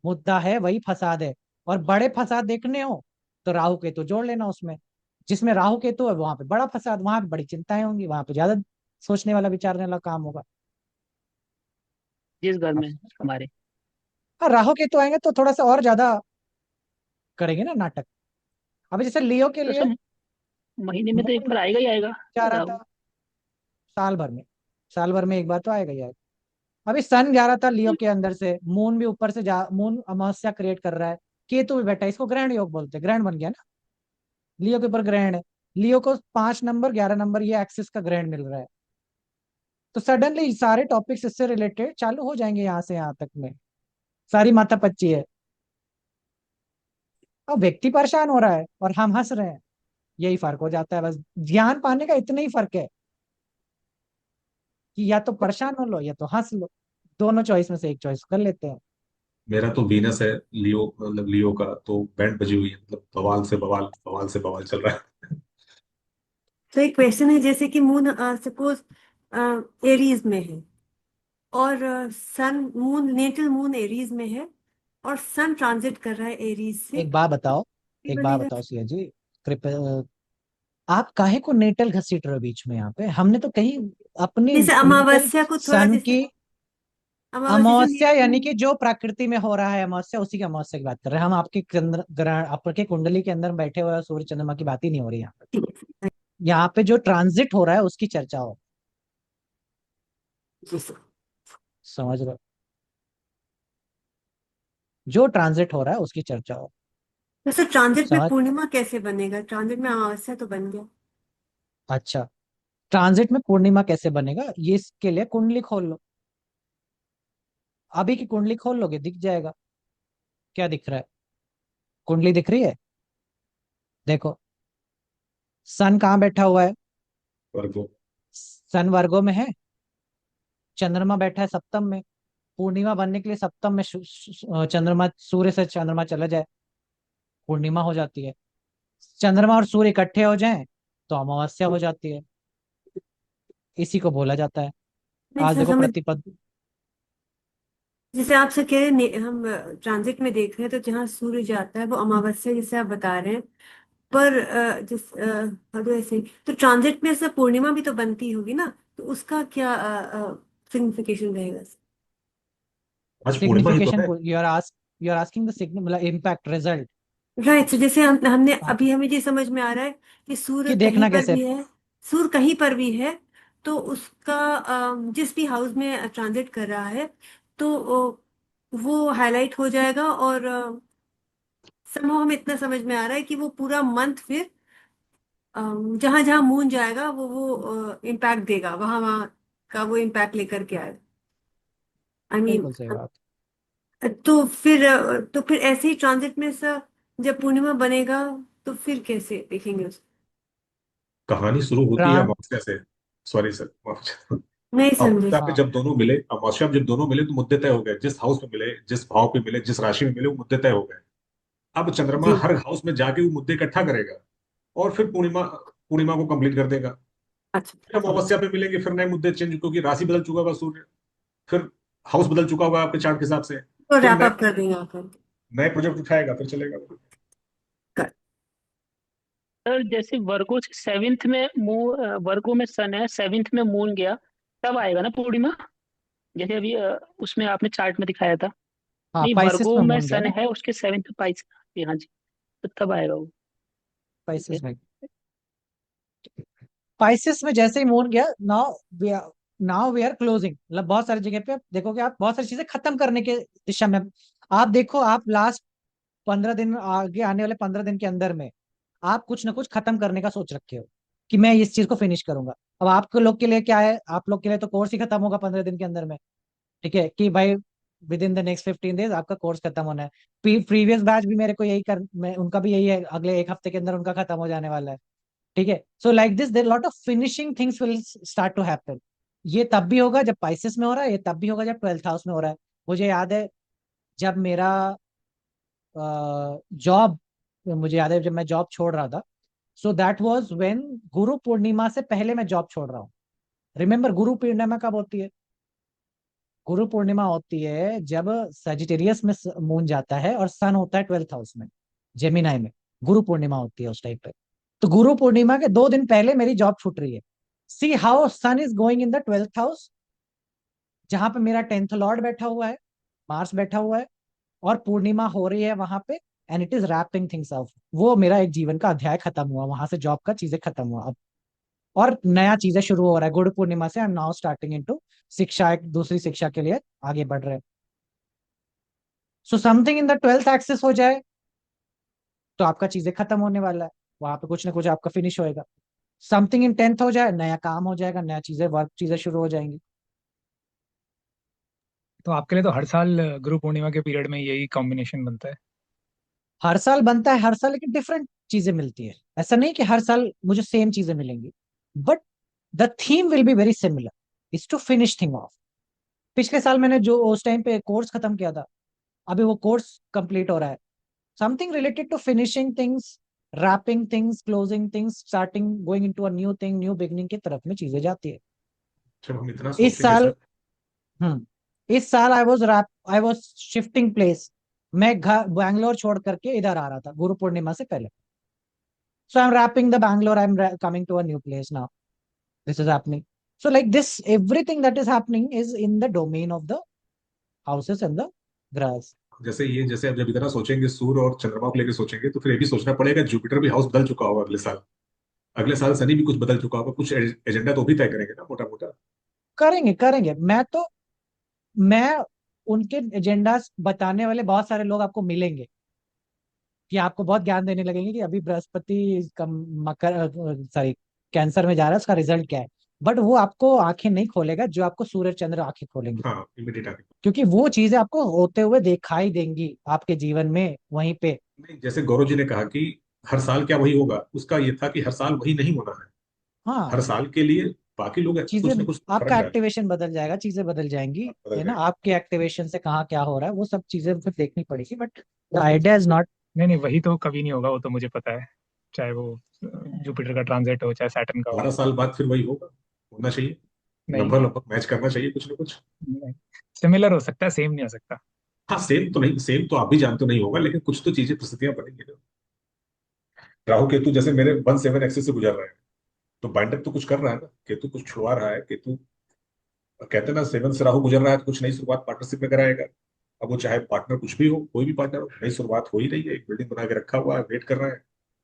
S1: मुद्दा है, वही फसाद है। और बड़े फसाद देखने हो तो राहु केतु जोड़ लेना उसमें। जिसमें राहु केतु है वहां पे बड़ा फसाद, वहां पे बड़ी चिंताएं होंगी, वहां पे ज्यादा सोचने वाला, विचारने वाला काम होगा।
S2: जिस घर
S1: अब
S2: में हमारे।
S1: हाँ, राहु केतु आएंगे तो थोड़ा सा और ज्यादा करेंगे ना नाटक। अभी जैसे लियो के
S2: तो
S1: लिए
S2: सब महीने में तो एक
S1: मून
S2: बार आएगा ही आएगा
S1: जा रहा
S2: राहु।
S1: था, साल भर में, साल भर में एक बार तो आएगा ही आएगा। अभी सन जा रहा था लियो के अंदर से, मून भी ऊपर से जा, मून अमावस्या क्रिएट कर रहा है, केतु भी बैठा है, इसको ग्रहण योग बोलते हैं, ग्रहण बन गया ना, लियो के ऊपर ग्रहण है। लियो को 5 नंबर 11 नंबर ये एक्सिस का ग्रहण मिल रहा है। तो सडनली सारे टॉपिक्स इससे रिलेटेड चालू हो जाएंगे, यहाँ से यहाँ तक में सारी माथा पच्ची है। अब व्यक्ति परेशान हो रहा है और हम हंस रहे हैं, यही फर्क हो जाता है बस। ज्ञान पाने का इतना ही फर्क है कि या तो परेशान हो लो या तो हंस लो, दोनों चॉइस में से एक चॉइस कर लेते हैं।
S3: मेरा तो वीनस है लियो, मतलब लियो का तो बैंड बजी हुई है, मतलब बवाल से बवाल, बवाल से बवाल चल रहा है।
S5: तो एक क्वेश्चन है, जैसे कि मून सपोज एरीज में है, और sun moon natal moon Aries में है, और सन ट्रांजिट कर रहा है एरीज से,
S1: एक बात बताओ,
S5: ये
S1: एक बात
S5: बनेगा।
S1: बताओ सिया जी, कृपया, आप काहे को नेटल घसीट रहे हो बीच में? यहाँ पे हमने तो कहीं अपने
S5: जैसे
S1: नेटल
S5: अमावस्या को थोड़ा,
S1: सन
S5: जैसे
S1: की
S5: अमावस्या जैसे
S1: अमावस्या,
S5: नेटल
S1: यानी
S5: मून।
S1: कि जो प्रकृति में हो रहा है अमावस्या, उसी की अमावस्या की बात कर रहे हैं हम। आपके ग्रहण, आपके कुंडली के अंदर बैठे हुए सूर्य चंद्रमा की बात ही नहीं हो रही यहाँ पे। यहाँ पे जो ट्रांजिट हो रहा है उसकी चर्चा हो,
S5: जी सर।
S1: समझ रहे हो? जो ट्रांजिट हो रहा है उसकी चर्चा हो,
S5: वैसे ट्रांजिट में
S1: समझ?
S5: पूर्णिमा कैसे बनेगा? ट्रांजिट में अमावस्या तो बन गया।
S1: अच्छा, ट्रांजिट में पूर्णिमा कैसे बनेगा, ये इसके लिए कुंडली खोल लो, अभी की कुंडली खोल लोगे दिख जाएगा। क्या दिख रहा है? कुंडली दिख रही है, देखो। सन कहाँ बैठा हुआ है?
S3: वर्गो।
S1: सन वर्गो में है, चंद्रमा बैठा है सप्तम में। पूर्णिमा बनने के लिए सप्तम में चंद्रमा, सूर्य से चंद्रमा चला जाए, पूर्णिमा हो जाती है। चंद्रमा और सूर्य इकट्ठे हो जाएं तो अमावस्या हो जाती है। इसी को बोला जाता है।
S5: नहीं
S1: आज
S5: सर,
S1: देखो
S5: समझ।
S1: प्रतिपद।
S5: जैसे आप सर कह रहे हैं, हम ट्रांजिट में देख रहे हैं तो जहाँ सूर्य जाता है वो अमावस्या जैसे आप बता रहे हैं। पर how do I say? तो ट्रांजिट में सर पूर्णिमा भी तो बनती होगी ना, तो उसका क्या सिग्निफिकेशन रहेगा?
S3: आज पूर्णिमा ही तो
S1: सिग्निफिकेशन
S3: है।
S1: You are asking the sign मतलब इम्पैक्ट रिजल्ट।
S5: राइट। तो जैसे हमने
S1: हाँ,
S5: अभी हमें ये समझ में आ रहा है कि सूर्य
S1: कि
S5: कहीं
S1: देखना
S5: पर
S1: कैसे।
S5: भी है, सूर्य कहीं पर भी है, तो उसका जिस भी हाउस में ट्रांजिट कर रहा है, तो वो हाईलाइट हो जाएगा। और समहाउ हमें इतना समझ में आ रहा है कि वो पूरा मंथ फिर जहां जहां मून जाएगा वो इम्पैक्ट देगा, वहां वहां का वो इम्पैक्ट लेकर के आएगा। आई मीन,
S1: बिल्कुल सही बात।
S5: तो फिर ऐसे ही ट्रांजिट में सर जब पूर्णिमा बनेगा तो फिर कैसे देखेंगे उसको?
S3: कहानी शुरू होती है
S1: राम।
S3: अमावस्या से। सॉरी सर, माफ कीजिए।
S5: नहीं समझे।
S3: अमावस्या पे
S1: हाँ,
S3: जब दोनों मिले, अमावस्या में जब दोनों मिले तो मुद्दे तय हो गए। जिस हाउस में मिले, जिस भाव पे मिले, जिस राशि में मिले, वो मुद्दे तय हो गए। अब चंद्रमा
S5: जी।
S3: हर हाउस में जाके वो मुद्दे इकट्ठा करेगा और फिर पूर्णिमा पूर्णिमा को कंप्लीट कर देगा।
S5: अच्छा,
S3: फिर
S5: समझ।
S3: अमावस्या पे मिलेंगे, फिर नए मुद्दे चेंज, क्योंकि राशि बदल चुका होगा सूर्य। फिर हाउस बदल चुका होगा आपके चार्ट के हिसाब से।
S5: तो
S3: फिर
S5: रैप
S3: नए
S5: अप कर देंगे आप।
S3: नए प्रोजेक्ट उठाएगा, फिर चलेगा।
S5: कर।
S2: सर जैसे वर्गो से सेवेंथ में वर्गो में सन है, सेवेंथ में मून गया, तब आएगा ना पूर्णिमा? जैसे अभी उसमें आपने चार्ट में दिखाया था।
S1: हाँ,
S2: नहीं,
S1: पाइसेस
S2: वर्गो
S1: में
S2: में
S1: मून गया
S2: सन
S1: ना।
S2: है, उसके सेवेंथ में पाइस। हाँ जी, तो तब आएगा वो। ठीक है।
S1: पाइसेस में। पाइसेस में जैसे ही मून गया, नाउ वी आर क्लोजिंग, मतलब बहुत सारी जगह पे आप देखोगे, आप बहुत सारी चीजें खत्म करने के दिशा में। आप देखो, आप लास्ट 15 दिन, आगे आने वाले 15 दिन के अंदर में आप कुछ ना कुछ खत्म करने का सोच रखे हो कि मैं इस चीज को फिनिश करूंगा। अब आपके लोग के लिए क्या है, आप लोग के लिए तो कोर्स ही खत्म होगा 15 दिन के अंदर में। ठीक है कि भाई with in the next 15 days आपका कोर्स खत्म होना है। प्रीवियस बैच भी मेरे को यही कर मैं उनका भी यही है, अगले एक हफ्ते के अंदर उनका खत्म हो जाने वाला है। ठीक है, so like this there lot of finishing things will start to happen. ये तब भी होगा जब पाइसेस में हो रहा है, ये तब भी होगा जब 12th हाउस में हो रहा है। मुझे याद है, जब मेरा जॉब मुझे याद है जब मैं जॉब छोड़ रहा था, so that was when Guru Purnima से पहले मैं जॉब छोड़ रहा हूँ। रिमेम्बर, गुरु पूर्णिमा कब होती है? गुरु पूर्णिमा होती है जब सजिटेरियस में मून जाता है और सन होता है 12th हाउस में, जेमिनाई में। गुरु पूर्णिमा होती है उस टाइम पे। तो गुरु पूर्णिमा के 2 दिन पहले मेरी जॉब छूट रही है। See how sun is going in the 12th house, जहां पे मेरा 10th लॉर्ड बैठा हुआ है, मार्स बैठा हुआ है, और पूर्णिमा हो रही है वहां पे। And it is wrapping things up. वो मेरा एक जीवन का अध्याय खत्म हुआ, वहां से जॉब का चीजें खत्म हुआ अब। और नया चीजें शुरू हो रहा है गुरु पूर्णिमा से। I am now starting into शिक्षा, एक दूसरी शिक्षा के लिए आगे बढ़ रहे हैं। So something in the 12th axis हो जाए तो आपका चीजें खत्म होने वाला है, वहां पे कुछ ना कुछ आपका फिनिश होएगा। समथिंग इन 10th हो जाए, नया काम हो जाएगा, नया चीजें वर्क चीजें शुरू हो जाएंगी।
S4: तो आपके लिए तो हर साल गुरु पूर्णिमा के पीरियड में यही कॉम्बिनेशन बनता है?
S1: हर साल बनता है, हर साल लेकिन डिफरेंट चीजें मिलती है। ऐसा नहीं कि हर साल मुझे सेम चीजें मिलेंगी, but the theme will be very similar, is to finish thing off. पिछले साल मैंने जो उस टाइम पे कोर्स खत्म किया था, अभी वो कोर्स कंप्लीट हो रहा है। Something related to finishing things, wrapping things, closing things, starting going into a new thing, new beginning की तरफ में चीजें जाती है।
S3: जब हम इतना
S1: इस
S3: सोचेंगे
S1: साल
S3: सर।
S1: इस साल आई वॉज शिफ्टिंग प्लेस। मैं घर बैंगलोर छोड़ करके इधर आ रहा था गुरु पूर्णिमा से पहले। So I'm wrapping the Bangalore. Coming to a new place now. This is happening. So like this, everything that is happening is in the domain of the houses and the grass.
S3: जैसे अब जब इतना सोचेंगे सूर्य और चंद्रमा को लेकर सोचेंगे, तो फिर ये भी सोचना पड़ेगा जुपिटर भी हाउस बदल चुका होगा अगले साल। अगले साल शनि भी कुछ बदल चुका होगा, कुछ एजेंडा तो भी तय करेंगे ना, मोटा मोटा।
S1: करेंगे करेंगे। मैं उनके एजेंडास बताने वाले बहुत सारे लोग आपको मिलेंगे, कि आपको बहुत ज्ञान देने लगेंगे कि अभी बृहस्पति मकर, सॉरी, कैंसर में जा रहा है, उसका रिजल्ट क्या है। बट वो आपको आंखें नहीं खोलेगा जो आपको सूर्य चंद्र आंखें खोलेंगे,
S3: हाँ, इमीडिएट आगे।
S1: क्योंकि वो चीजें आपको होते हुए दिखाई देंगी आपके जीवन में वहीं पे।
S3: नहीं, जैसे गौरव जी ने कहा कि हर साल क्या वही होगा, उसका ये था कि हर साल वही नहीं होना है। हर
S1: हाँ,
S3: साल के लिए बाकी लोग
S1: चीजें,
S3: कुछ ना कुछ फर्क
S1: आपका
S3: डालें।
S1: एक्टिवेशन बदल जाएगा, चीजें बदल जाएंगी।
S3: बदल
S1: है ना,
S3: जाएगा।
S1: आपके एक्टिवेशन से कहाँ क्या हो रहा है वो सब चीजें फिर देखनी पड़ेगी, but the idea is not.
S4: नहीं नहीं, वही तो कभी नहीं होगा, वो तो मुझे पता है। चाहे वो जुपिटर का ट्रांजिट हो चाहे सैटर्न का हो।
S3: 12 साल बाद फिर वही होगा, होना चाहिए,
S4: नहीं,
S3: लगभग लगभग मैच करना चाहिए कुछ ना कुछ।
S4: सिमिलर हो सकता है, सेम नहीं हो सकता।
S3: हाँ सेम तो नहीं, सेम तो आप भी जानते हो नहीं होगा, लेकिन कुछ तो चीजें परिस्थितियां बनेंगी ना। राहु केतु जैसे मेरे 1/7 एक्सिस से गुजर रहा है, तो बाइंडर तो कुछ कर रहा है ना, केतु कुछ छुड़वा रहा है। केतु कहते हैं ना 7 से राहु गुजर रहा है तो कुछ नई शुरुआत पार्टनरशिप में कराएगा। अब वो चाहे पार्टनर कुछ भी हो, कोई भी पार्टनर हो, नई शुरुआत हो ही रही है, एक बिल्डिंग बना के रखा हुआ है, वेट कर रहा है,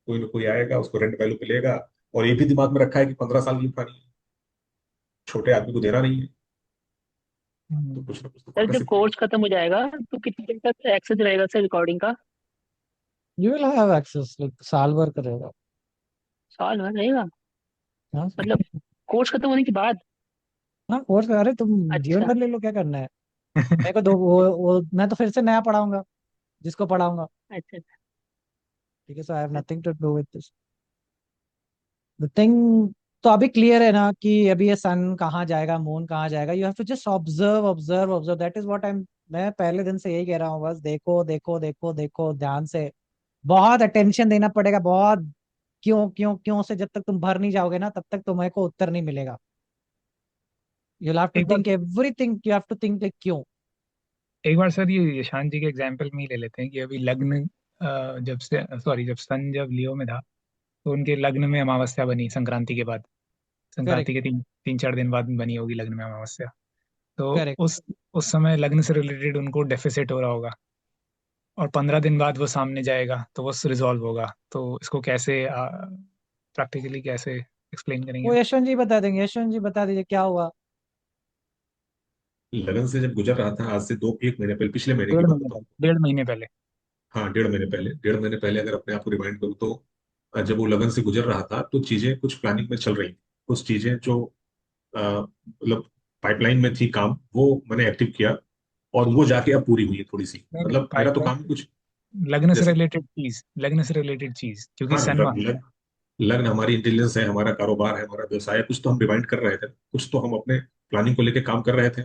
S3: कोई ना कोई आएगा उसको रेंट वैल्यू पे लेगा। और ये भी दिमाग में रखा है कि 15 साल की पुरानी है, छोटे आदमी को देना नहीं है, तो कुछ ना कुछ तो
S2: सर जब
S3: पार्टनरशिप
S2: कोर्स खत्म हो जाएगा तो कितने दिन तक एक्सेस रहेगा सर रिकॉर्डिंग का?
S1: You will have access, like साल भर करेगा।
S2: साल भर रहेगा?
S1: हाँ
S2: मतलब कोर्स खत्म होने के बाद?
S1: हाँ, कोर्स अरे तुम जीवन
S2: अच्छा
S1: भर ले लो, क्या करना है। मेरे को दो वो मैं तो फिर से नया पढ़ाऊंगा जिसको पढ़ाऊंगा।
S2: अच्छा।
S1: ठीक है, so I have nothing to do with this the thing. तो अभी क्लियर है ना कि अभी ये सन कहाँ जाएगा, मून कहाँ जाएगा। You have to just observe observe observe, that is what I am. मैं पहले दिन से यही कह रहा हूँ, बस देखो देखो देखो देखो ध्यान से। बहुत अटेंशन देना पड़ेगा, बहुत। क्यों क्यों क्यों से जब तक तुम भर नहीं जाओगे ना, तब तक तुम्हें को उत्तर नहीं मिलेगा। यू हैव टू
S4: एक बार
S1: think everything, you have to think like क्यों।
S4: एक बार सर ये यशांत जी के एग्जाम्पल में ही ले लेते हैं कि अभी लग्न जब से सॉरी जब सन जब लियो में था तो उनके लग्न में अमावस्या बनी संक्रांति के बाद।
S1: करेक्ट
S4: संक्रांति के 3-4 दिन बाद बनी होगी लग्न में अमावस्या। तो
S1: करेक्ट।
S4: उस समय लग्न से रिलेटेड उनको डेफिसिट हो रहा होगा और 15 दिन बाद वो सामने जाएगा तो वो रिजॉल्व होगा। तो इसको कैसे प्रैक्टिकली कैसे एक्सप्लेन करेंगे
S1: वो
S4: आप?
S1: यशवंत जी बता देंगे, यशवंत जी बता दीजिए क्या हुआ।
S3: लगन से जब गुजर रहा था, आज से 1 महीने पहले, पिछले महीने की
S4: डेढ़
S3: बात
S4: महीने
S3: बताऊं।
S4: पहले, 1.5 महीने पहले।
S3: हाँ 1.5 महीने पहले, 1.5 महीने पहले अगर अपने आप को रिमाइंड करूँ तो जब वो लगन से गुजर रहा था तो चीजें कुछ प्लानिंग में चल रही थी। कुछ चीजें जो मतलब पाइपलाइन में थी काम, वो मैंने एक्टिव किया और वो जाके अब पूरी हुई है थोड़ी सी।
S4: नहीं नहीं,
S3: मतलब मेरा तो काम कुछ
S4: लग्न से
S3: जैसे,
S4: रिलेटेड चीज, लग्न से रिलेटेड चीज क्योंकि
S3: हाँ
S4: सन वहां है।
S3: लग्न हमारी इंटेलिजेंस है, हमारा कारोबार है, हमारा व्यवसाय है, कुछ तो हम रिमाइंड कर रहे थे, कुछ तो हम अपने प्लानिंग को लेके काम कर रहे थे।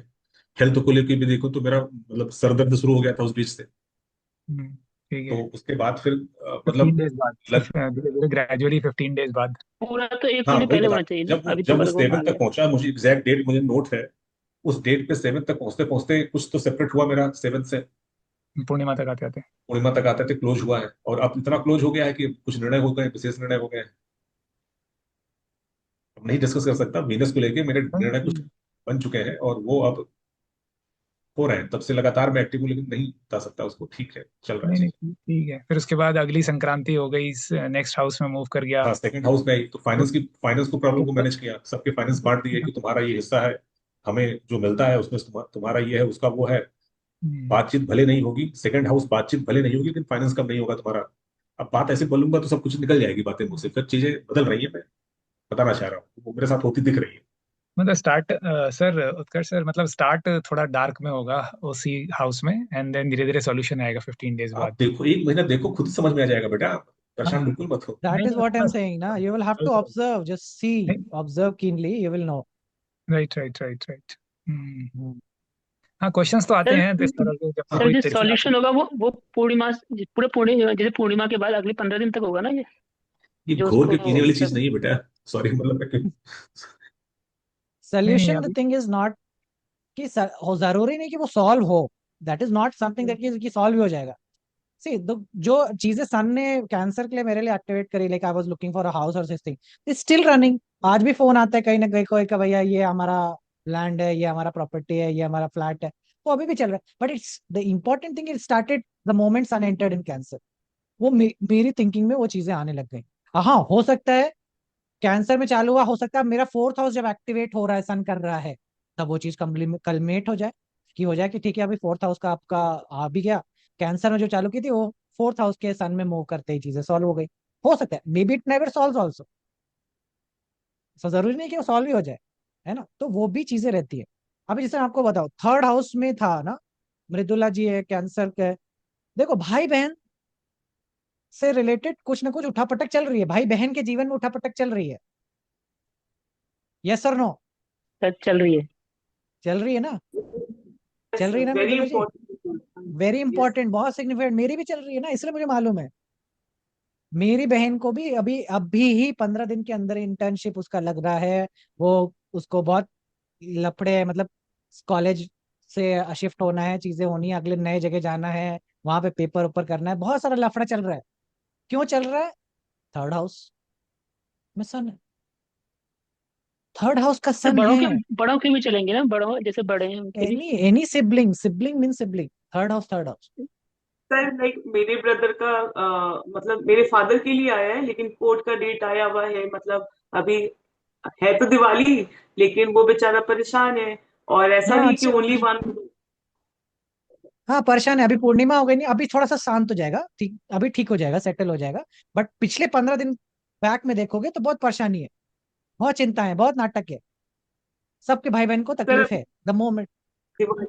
S3: हेल्थ को लेके भी देखो तो मेरा मतलब सर दर्द शुरू हो गया था उस बीच से।
S4: ठीक
S3: तो
S4: है।
S3: उसके बाद फिर
S4: 15 डेज बाद
S3: लग,
S4: धीरे धीरे ग्रेजुअली 15 डेज बाद।
S2: पूरा तो एक
S3: हाँ
S2: महीने
S3: वही
S2: पहले
S3: बता,
S2: होना चाहिए ना,
S3: जब
S2: अभी तो
S3: जब वो
S2: वर्गो में
S3: 7
S2: आ
S3: तक
S2: गया।
S3: पहुंचा, मुझे एग्जैक्ट डेट मुझे नोट है। उस डेट पे 7 तक पहुंचते पहुंचते कुछ तो सेपरेट हुआ मेरा, 7 से
S4: पूर्णिमा तक आते आते।
S3: पूर्णिमा तक आते थे क्लोज हुआ है, और अब इतना क्लोज हो गया है कि कुछ निर्णय हो गए, विशेष निर्णय हो गए। अब नहीं डिस्कस कर सकता, वीनस को लेके मेरे निर्णय कुछ
S4: नहीं
S3: बन चुके हैं और वो अब हो रहे हैं। तब से लगातार मैं एक्टिव हूँ, लेकिन नहीं बता सकता उसको। ठीक है, चल रहा है
S4: नहीं,
S3: चीज।
S4: ठीक है। फिर उसके बाद अगली संक्रांति हो गई, नेक्स्ट हाउस में मूव कर गया।
S3: हाँ सेकंड हाउस में आई तो फाइनेंस को प्रॉब्लम को मैनेज किया, सबके फाइनेंस बांट दिए कि तुम्हारा ये हिस्सा है, हमें जो मिलता है उसमें से तुम्हारा ये है, उसका वो है। बातचीत भले नहीं होगी, सेकंड हाउस बातचीत भले नहीं होगी, लेकिन फाइनेंस कम नहीं होगा तुम्हारा। अब बात ऐसे बोलूंगा तो सब कुछ निकल जाएगी बातें मुझसे, फिर चीजें बदल रही है। मैं बताना चाह रहा हूँ वो मेरे साथ होती दिख रही है।
S4: मतलब स्टार्ट सर उत्कर्ष सर, मतलब स्टार्ट थोड़ा डार्क में होगा उसी हाउस में एंड देन धीरे धीरे सॉल्यूशन आएगा 15 डेज
S3: आप
S4: बाद।
S3: देखो, 1 महीना देखो, खुद ही समझ में आ जाएगा बेटा,
S4: हाँ,
S3: परेशान बिल्कुल मत हो।
S1: दैट
S4: नहीं
S1: इज
S4: नहीं
S1: व्हाट आई एम
S4: बस
S1: सेइंग ना, you will have to observe, just see, observe keenly, you will know.
S4: Right right right right. हाँ, क्वेश्चंस तो आते
S2: सर
S4: हैं तो इस तरह के जब
S3: हाँ
S2: सर
S4: कोई
S2: जो
S4: तेरे से
S2: सॉल्यूशन होगा वो पूर्णिमा, पूरे पूर्णिमा, जैसे पूर्णिमा के बाद अगले 15 दिन तक होगा ना ये,
S3: ये
S2: जो
S3: घोर के
S2: उसको
S3: पीने वाली चीज
S2: सर।
S3: नहीं है बेटा, सॉरी मतलब मैं
S4: नहीं नहीं
S1: सोल्यूशन द
S4: अभी।
S1: थिंग इज नॉट कि हो जरूरी नहीं कि वो सॉल्व हो। That is not something that कि सॉल्व ही हो जाएगा। सी जो चीजें सन ने कैंसर के लिए मेरे लिए एक्टिवेट करी, like I was looking for a house और this thing is still running. आज भी फोन आता है कहीं ना कहीं कोई का, भैया ये हमारा लैंड है, ये हमारा प्रॉपर्टी है, ये हमारा फ्लैट है। वो अभी भी चल रहा है, but it's the important thing, it started the moment sun entered in Cancer. वो मेरी थिंकिंग में वो चीजें आने लग गई। हाँ हो सकता है कैंसर में चालू हुआ, हो सकता है मेरा फोर्थ हाउस जब एक्टिवेट हो रहा है, सन कर रहा है, तब वो चीज कलमेट हो जाए, कि हो जाए कि ठीक है अभी फोर्थ हाउस का आपका आ भी गया। कैंसर में जो चालू की थी वो फोर्थ हाउस के सन में मूव करते ही चीजें सॉल्व हो गई। हो सकता है, maybe it never solve also. So जरूरी नहीं कि वो सॉल्व ही हो जाए, है ना। तो वो भी चीजें रहती है। अभी जैसे मैं आपको बताओ, थर्ड हाउस में था ना, मृदुला जी है कैंसर के। देखो भाई बहन से रिलेटेड कुछ ना कुछ उठापटक चल रही है, भाई बहन के जीवन में उठापटक चल रही है। यस और नो?
S2: सर चल रही है।
S1: चल रही है ना, चल रही है ना
S2: वेरी
S1: मृदुला जी।
S2: इंपॉर्टेंट।
S1: Very
S2: yes.
S1: इंपॉर्टेंट, बहुत सिग्निफिकेंट, मेरी भी चल रही है ना, इसलिए मुझे मालूम है। मेरी बहन को भी अभी अभी ही 15 दिन के अंदर इंटर्नशिप उसका लग रहा है। वो उसको बहुत लफड़े है, मतलब कॉलेज से शिफ्ट होना है, चीजें होनी है, अगले नए जगह जाना है, वहां पे पेपर ऊपर करना है, बहुत सारा लफड़ा चल रहा है। क्यों चल रहा है? थर्ड हाउस में सन है। थर्ड हाउस का
S2: तो
S1: सन है।
S2: बड़ों के भी चलेंगे ना, बड़ों जैसे बड़े हैं उनके भी।
S1: Any sibling, sibling mean sibling, third house, third house.
S6: Sir like मेरे ब्रदर का मतलब मेरे फादर के लिए आया है, लेकिन कोर्ट का डेट आया हुआ है, मतलब अभी है तो दिवाली, लेकिन वो बेचारा परेशान है। और ऐसा
S1: हाँ
S6: नहीं कि
S1: अच्छा।
S6: Only one.
S1: हाँ परेशान है, अभी पूर्णिमा हो गई नहीं, अभी थोड़ा सा शांत हो जाएगा, ठीक, अभी ठीक हो जाएगा, सेटल हो जाएगा। बट पिछले 15 दिन बैक में देखोगे तो बहुत परेशानी है, बहुत चिंता है, बहुत नाटक है, सबके भाई बहन को
S6: सर
S1: तकलीफ है द मोमेंट।
S6: दिवाली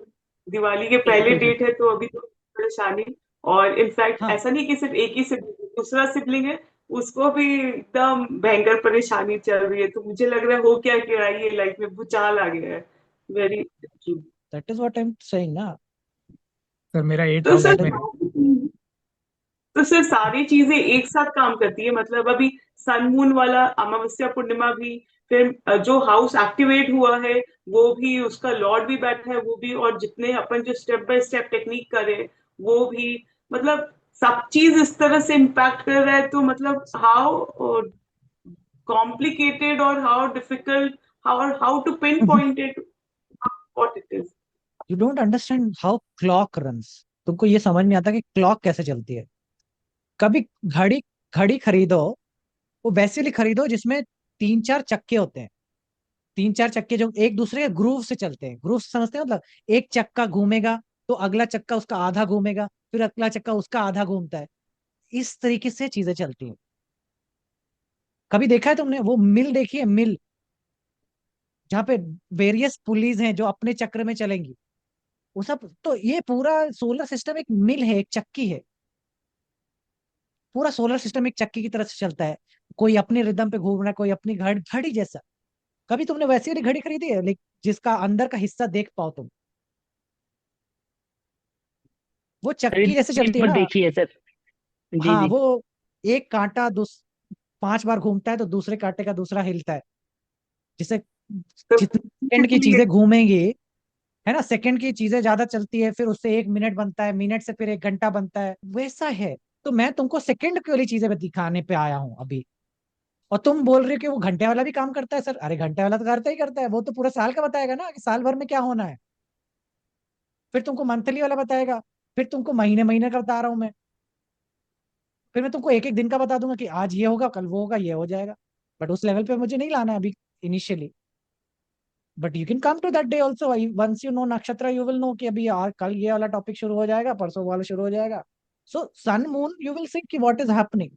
S6: दिवाली के पहले
S2: बिल्कुल बिल्कुल।
S6: डेट है तो अभी तो परेशानी। और इनफैक्ट
S1: हाँ
S6: ऐसा नहीं कि सिर्फ एक ही सिबलिंग, दूसरा सिबलिंग है, उसको भी एकदम भयंकर परेशानी चल रही है। तो मुझे लग रहा है हो क्या क्या ये लाइफ में भूचाल आ गया है। Very.
S1: That is what I am saying ना।
S4: सर मेरा एट
S6: तो
S4: हाउस
S6: सर
S1: दैट
S4: में
S1: इज।
S4: है।
S6: तो सर सारी चीजें एक साथ काम करती है, मतलब अभी सन मून वाला अमावस्या पूर्णिमा भी, फिर जो हाउस एक्टिवेट हुआ है वो भी, उसका लॉर्ड भी बैठा है वो भी, और जितने अपन जो स्टेप बाय स्टेप टेक्निक करें वो भी, मतलब सब चीज इस तरह से इम्पैक्ट कर रहा है। तो मतलब हाउ कॉम्प्लिकेटेड और how difficult, how to pinpoint it what it is.
S1: You don't understand how clock runs. तुमको ये समझ नहीं आता कि क्लॉक कैसे चलती है। कभी घड़ी, घड़ी खरीदो, वो वैसे लिए खरीदो जिसमें 3 4 चक्के होते हैं। 3 4 चक्के जो एक दूसरे के ग्रूव से चलते हैं, ग्रूव समझते हैं, मतलब एक चक्का घूमेगा तो अगला चक्का उसका आधा घूमेगा, फिर अगला चक्का उसका आधा घूमता है। इस तरीके से चीजें चलती हैं। कभी देखा है तुमने वो मिल, देखी है मिल, जहाँ पे वेरियस पुलीज हैं जो अपने चक्र में चलेंगी, वो सब। तो ये पूरा सोलर सिस्टम एक मिल है, एक चक्की है। पूरा सोलर सिस्टम एक चक्की की तरह से चलता है। कोई अपने रिदम पे घूम रहा है, कोई अपनी घड़ी, घड़ी जैसा। कभी तुमने वैसी वाली घड़ी खरीदी है, जिसका अंदर का हिस्सा देख पाओ तुम? वो चक्की जैसे
S2: रील
S1: चलती है
S2: पर
S1: ना।
S2: देखी है सर। जी
S1: हाँ
S2: जी।
S1: वो एक कांटा 5 बार घूमता है तो दूसरे कांटे का दूसरा हिलता है, जिससे
S6: तो
S1: जितनी सेकंड की
S6: basically
S1: चीजें घूमेंगी, है ना, सेकंड की चीजें ज्यादा चलती है, फिर उससे 1 मिनट बनता है, मिनट से फिर 1 घंटा बनता है, वैसा है। तो मैं तुमको सेकंड की वाली चीजें दिखाने पे आया हूँ अभी। और तुम बोल रहे हो कि वो घंटे वाला भी काम करता है सर। अरे घंटे वाला तो करता ही करता है, वो तो पूरा साल का बताएगा ना कि साल भर में क्या होना है। फिर तुमको मंथली वाला बताएगा, फिर तुमको महीने महीने का बता रहा हूँ मैं। फिर मैं तुमको एक एक दिन का बता दूंगा कि आज ये होगा, कल वो होगा, ये हो जाएगा। बट उस लेवल पे मुझे नहीं लाना है अभी, initially. But you can come to that day also. Once you know nakshatra, you will know कि अभी यार कल ये वाला टॉपिक शुरू हो जाएगा, परसों वाला शुरू हो जाएगा। So sun moon you will see कि what is happening.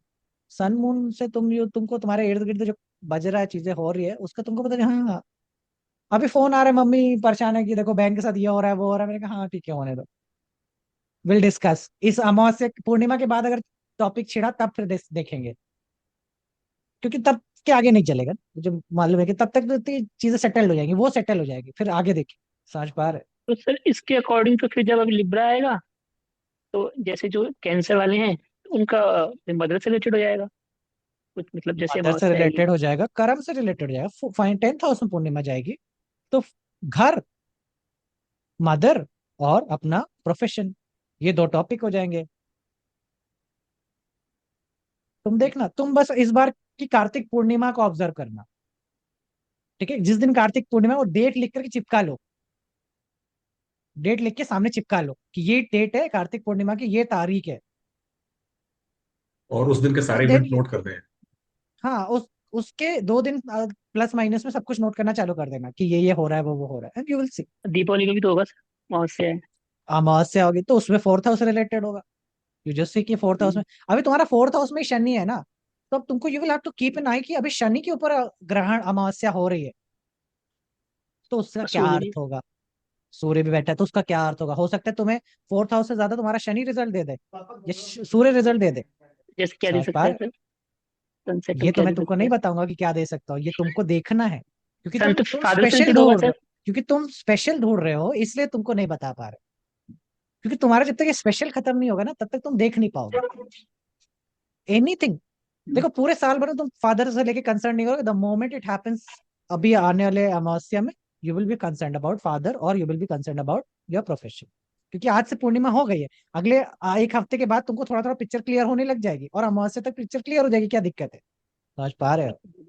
S1: Sun moon से तुमको तुम्हारे इर्द गिर्द जो बज रहा है, चीजें हो रही है, उसका तुमको पता नहीं। हाँ, अभी फोन आ रहा है, मम्मी परेशान है कि देखो बहन के साथ ये हो रहा है, वो हो रहा है। मैंने कहा हाँ ठीक है, होने दो, विल डिस्कस इस अमावस्या पूर्णिमा के बाद। अगर टॉपिक छिड़ा तब फिर देखेंगे, क्योंकि तब के आगे नहीं चलेगा। मुझे मालूम है कि तब तक तो ये चीजें सेटल हो जाएंगी, वो सेटल हो जाएगी, फिर आगे देखें। समझ पा रहे?
S2: तो सर इसके अकॉर्डिंग तो फिर जब अभी लिब्रा आएगा, तो जैसे जो कैंसर वाले हैं उनका मदर से रिलेटेड हो जाएगा कुछ, मतलब जैसे
S1: मदर से
S2: अमावस्या आएगी।
S1: रिलेटेड हो जाएगा, कर्म से रिलेटेड हो जाएगा। फाइन, 10th हाउस में पूर्णिमा जाएगी तो घर, मदर और अपना प्रोफेशन, ये 2 टॉपिक हो जाएंगे। तुम देखना, तुम बस इस बार की कार्तिक पूर्णिमा को ऑब्जर्व करना। ठीक है, जिस दिन कार्तिक पूर्णिमा है, वो डेट लिख करके चिपका लो। डेट लिख के सामने चिपका लो कि ये डेट है कार्तिक पूर्णिमा की, ये तारीख है।
S3: और उस दिन के सारे
S1: देन,
S3: इवेंट नोट करते हैं।
S1: हाँ उसके 2 दिन प्लस माइनस में सब कुछ नोट करना चालू कर देना कि ये हो रहा है, वो हो रहा है, and you will see.
S2: Deepawali का भी तो होगा सर, अमावस्या है।
S1: अमावस्या होगी तो उसमें 4th हाउस रिलेटेड होगा। यू जस्ट सी कि 4th हाउस में, अभी तुम्हारा 4th हाउस में ही शनि है ना। तो अब तुमको you will have to keep an eye कि अभी शनि के ऊपर ग्रहण अमावस्या हो रही है, तो उसका
S2: और
S1: क्या
S2: सूर्य भी।
S1: अर्थ होगा। सूर्य भी बैठा है तो उसका क्या अर्थ होगा। हो सकता है तुम्हें 4th हाउस से ज्यादा तुम्हारा शनि रिजल्ट दे दे, या सूर्य रिजल्ट दे दे।
S2: जैसे क्या दे
S1: समझ
S2: सकता
S1: पा
S2: है
S1: रहे?
S2: सर? सनसेट में
S1: ये तो
S2: क्या
S1: मैं
S2: दे
S1: तुमको
S2: सकता
S1: नहीं
S2: है?
S1: बताऊंगा कि क्या दे सकता हूँ, ये तुमको देखना है, क्योंकि
S2: सन तो
S1: तुम
S2: फादर से
S1: स्पेशल
S2: रिलेटेड होगा
S1: ढूंढ रहे
S2: सर।
S1: हो। क्योंकि तुम स्पेशल ढूंढ रहे हो, इसलिए तुमको नहीं बता पा रहे। क्योंकि तुम्हारा जब तक ये स्पेशल खत्म नहीं होगा ना, तब तक तुम देख नहीं पाओगे एनीथिंग। देखो पूरे साल भर में तुम फादर से लेके कंसर्न नहीं करोगे, द मोमेंट इट हैपेंस अभी आने वाले अमावस्या में you will be concern about father और you will be concern about your profession. क्योंकि आज से पूर्णिमा हो गई है, अगले एक हफ्ते के बाद तुमको थोड़ा थोड़ा पिक्चर क्लियर होने लग जाएगी और अमावस्या तक पिक्चर क्लियर हो जाएगी, क्या दिक्कत है? समझ पा रहे हो?